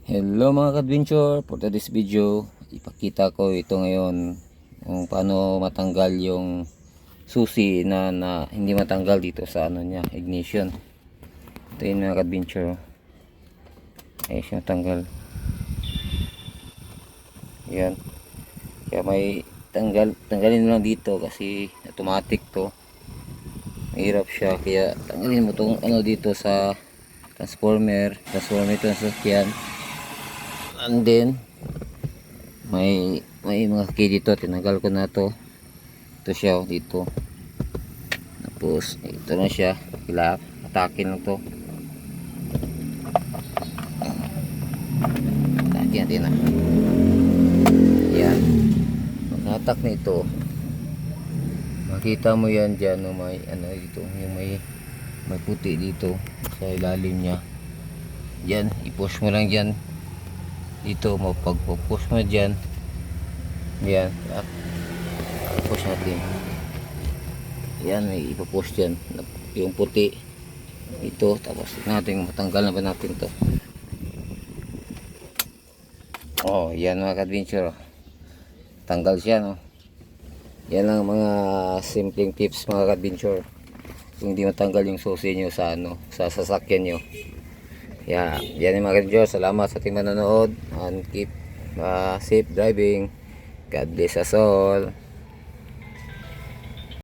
Hello mga ka-adventure, for today's video ipakita ko ito ngayon kung paano matanggal yung susi na hindi matanggal dito sa ano niya, ignition. Ito yun mga ka-adventure, ayos yung tanggal yan. Kaya may tanggalin lang dito kasi automatic to, mahirap siya. Kaya tanggalin mo tong ano dito sa transformer ito sa sasakyan. And then may mga key dito, tinanggal ko na to. Ito siya dito, tapos ito na siya, kilap atakin lang to, atakin natin na yan. Pag-attack na ito, makita mo yan dyan, no, may ano dito, yung may puti dito sa ilalim nya. Yan, i-push mo lang dyan dito mo. Pag push mo dyan, yan, push natin yan, may ipupush dyan yung puti ito. Tapos natin matanggal na ba natin to. Oh, yan mga ka-adventure, tanggal siya, no. Yan lang mga simpleng tips mga ka-adventure kung hindi matanggal yung susi nyo sa ano, sa sasakyan nyo. Yeah, yan yung mga ka-adventure. Salamat sa ating manonood and keep safe driving. God bless us all.